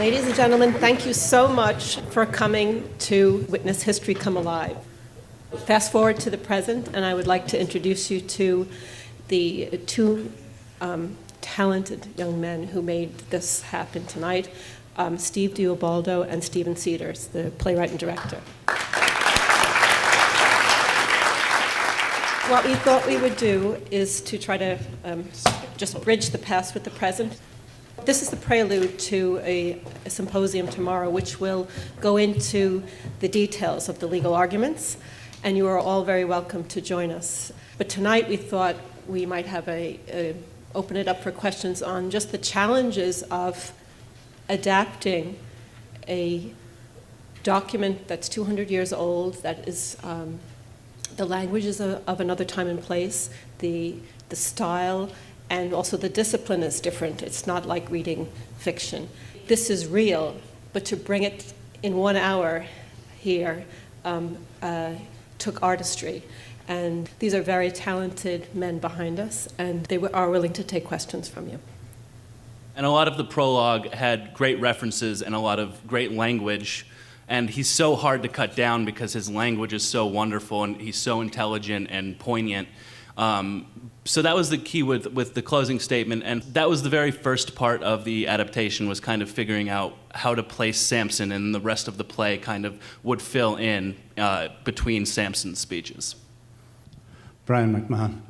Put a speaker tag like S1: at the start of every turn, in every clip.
S1: Ladies and gentlemen, thank you so much for coming to witness history come alive. Fast forward to the present, and I would like to introduce you to the two talented young men who made this happen tonight, Steve Diobaldo and Stephen Cedars, the playwright and director. What we thought we would do is to try to just bridge the past with the present. This is the prelude to a symposium tomorrow, which will go into the details of the legal arguments, and you are all very welcome to join us. But tonight we thought we might have open it up for questions on just the challenges of adapting a document that's 200 years old, that is the language is of another time and place, the style, and also the discipline is different. It's not like reading fiction. This is real, but to bring it in 1 hour here took artistry. And these are very talented men behind us, and they are willing to take questions from you.
S2: And a lot of the prologue had great references and a lot of great language, and he's so hard to cut down because his language is so wonderful and he's so intelligent and poignant. So that was the key with the closing statement, and that was the very first part of the adaptation, was kind of figuring out how to place Sampson, and the rest of the play kind of would fill in between Sampson's speeches.
S3: Brian McMahon,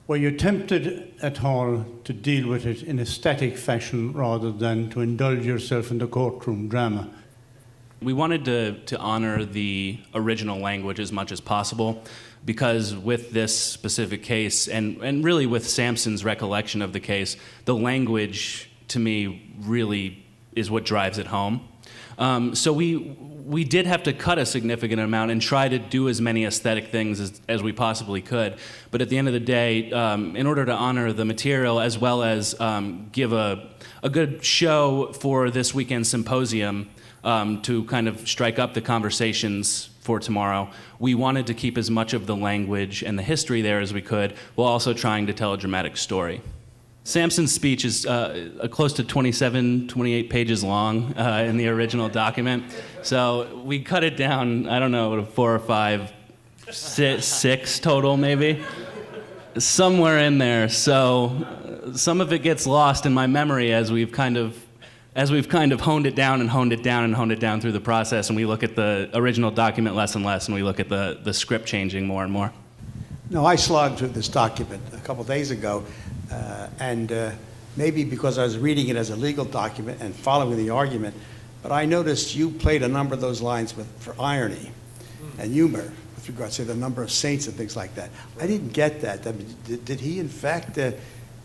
S3: were you tempted at all to deal with it in a static fashion rather than to indulge yourself in the courtroom drama?
S2: We wanted to honor the original language as much as possible, because with this specific case, and really with Sampson's recollection of the case, the language, to me, really is what drives it home. So we did have to cut a significant amount and try to do as many aesthetic things as we possibly could. But at the end of the day, in order to honor the material as well as give a good show for this weekend's symposium, to kind of strike up the conversations for tomorrow, we wanted to keep as much of the language and the history there as we could, while also trying to tell a dramatic story. Sampson's speech is close to 27, 28 pages long in the original document. So we cut it down, I don't know, to 4 or 5, 6 total maybe. Somewhere in there. So some of it gets lost in my memory as we've kind of honed it down and honed it down and honed it down through the process, and we look at the original document less and less, and we look at the script changing more and more.
S4: No, I slogged through this document a couple days ago, and maybe because I was reading it as a legal document and following the argument, but I noticed you played a number of those lines for irony and humor with regards to the number of saints and things like that. I didn't get that. I mean, did he, in fact,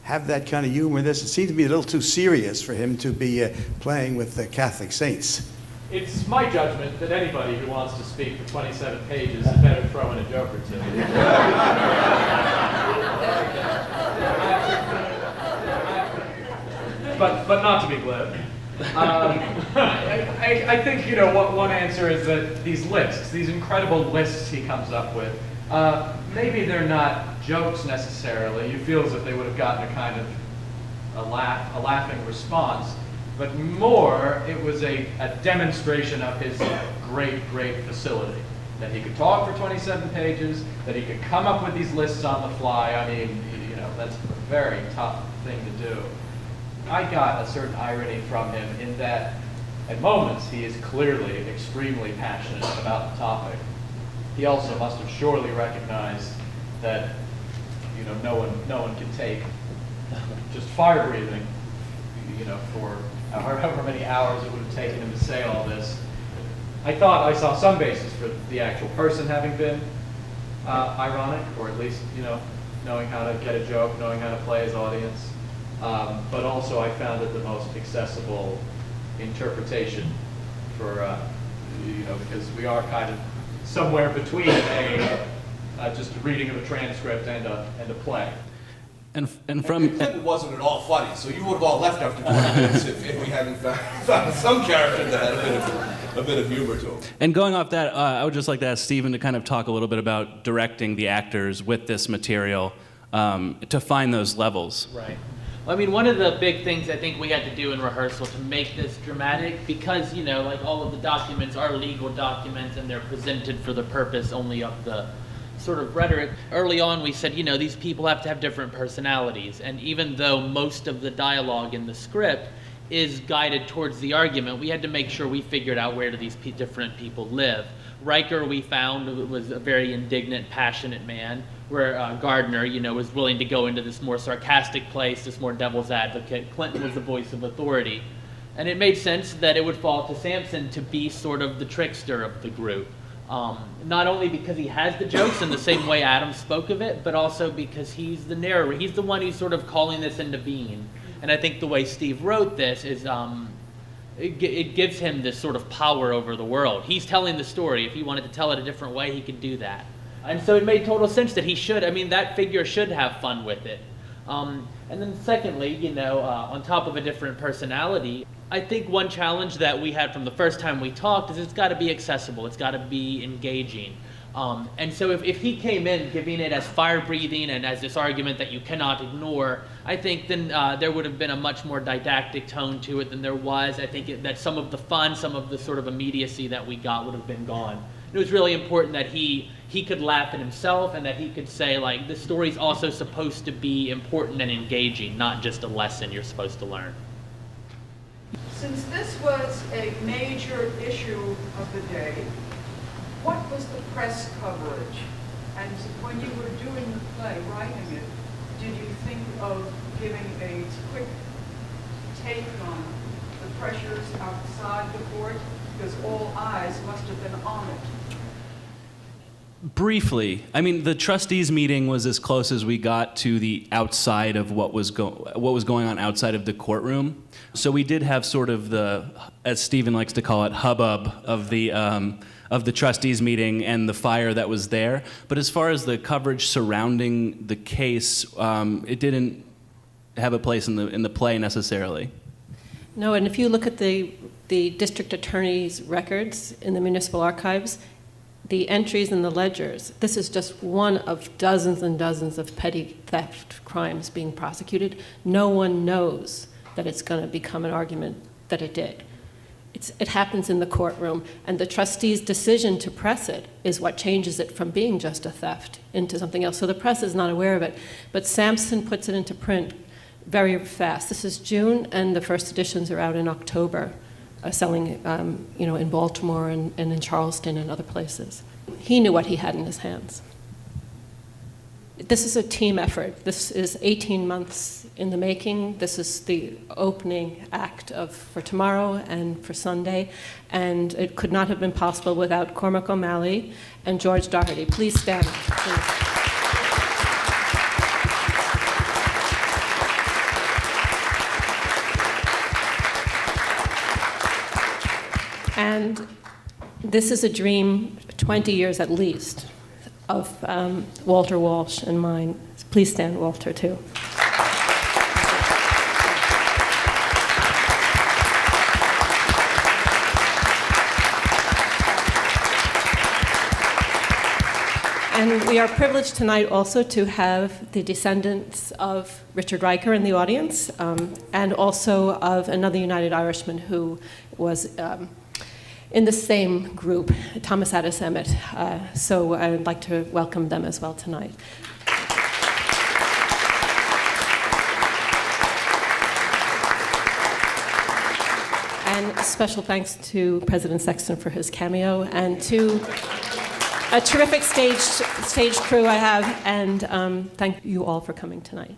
S4: have that kind of humor in this? It seemed to be a little too serious for him to be playing with the Catholic saints.
S5: It's my judgment that anybody who wants to speak for 27 pages had better throw in a joke or two. but not to be glib. I think, one answer is that these lists, these incredible lists he comes up with, maybe they're not jokes necessarily. You feel as if they would have gotten a kind of a laughing response, but more it was a demonstration of his great facility. That he could talk for 27 pages, that he could come up with these lists on the fly. I mean, that's a very tough thing to do. I got a certain irony from him in that at moments he is clearly extremely passionate about the topic. He also must have surely recognized that no one can take just fire breathing, for however many hours it would have taken him to say all this. I thought I saw some basis for the actual person having been ironic, or at least knowing how to get a joke, knowing how to play his audience. But also I found it the most accessible interpretation for because we are kind of somewhere between just a reading of a transcript and a play.
S2: And
S6: Clinton wasn't at all funny, so you would have all left after 20 minutes if we hadn't found some character that had a bit of humor to him.
S2: And going off that, I would just like to ask Stephen to kind of talk a little bit about directing the actors with this material to find those levels.
S5: Right.
S7: Well, I mean, one of the big things I think we had to do in rehearsal to make this dramatic, because, you know, like all of the documents are legal documents and they're presented for the purpose only of the sort of rhetoric. Early on, we said, you know, these people have to have different personalities. And even though most of the dialogue in the script is guided towards the argument, we had to make sure we figured out where do these different people live. Riker, we found, was a very indignant, passionate man, where Gardner, you know, was willing to go into this more sarcastic place, this more devil's advocate. Clinton was the voice of authority. And it made sense that it would fall to Sampson to be sort of the trickster of the group. Not only because he has the jokes in the same way Adam spoke of it, but also because he's the narrator. He's the one who's sort of calling this into being. And I think the way Steve wrote this is it gives him this sort of power over the world. He's telling the story. If he wanted to tell it a different way, he could do that. And so it made total sense that he should, I mean, that figure should have fun with it. And then secondly, you know, on top of a different personality, I think one challenge that we had from the first time we talked is it's got to be accessible. It's got to be engaging. And so if he came in giving it as fire-breathing and as this argument that you cannot ignore, I think then there would have been a much more didactic tone to it than there was. I think that some of the fun, some of the sort of immediacy that we got would have been gone. It was really important that he could laugh at himself and that he could say, like, the story's also supposed to be important and engaging, not just a lesson you're supposed to learn.
S8: Since this was a major issue of the day, what was the press coverage? And when you were doing the play, writing it, did you think of giving a quick take on the pressures outside the court? Because all eyes must have been on it.
S2: Briefly, I mean, the trustees meeting was as close as we got to the outside of what was going on outside of the courtroom. So we did have sort of the, as Stephen likes to call it, hubbub of the trustees meeting and the fire that was there. But as far as the coverage surrounding the case, it didn't have a place in the play necessarily.
S1: No, and if you look at the district attorney's records in the municipal archives, the entries in the ledgers, this is just one of dozens and dozens of petty theft crimes being prosecuted. No one knows that it's going to become an argument that it did. It happens in the courtroom, and the trustee's decision to press it is what changes it from being just a theft into something else. So the press is not aware of it, but Sampson puts it into print very fast. This is June, and the first editions are out in October, selling in Baltimore and in Charleston and other places. He knew what he had in his hands. This is a team effort. This is 18 months in the making. This is the opening act for tomorrow and for Sunday, and it could not have been possible without Cormac O'Malley and George Doherty. Please stand. Please. And this is a dream, 20 years at least, of Walter Walsh and mine. Please stand, Walter, too. And we are privileged tonight also to have the descendants of Richard Riker in the audience, and also of another United Irishman who was in the same group, Thomas Addis Emmet. So I would like to welcome them as well tonight. And special thanks to President Sexton for his cameo, and to a terrific stage crew I have, and thank you all for coming tonight.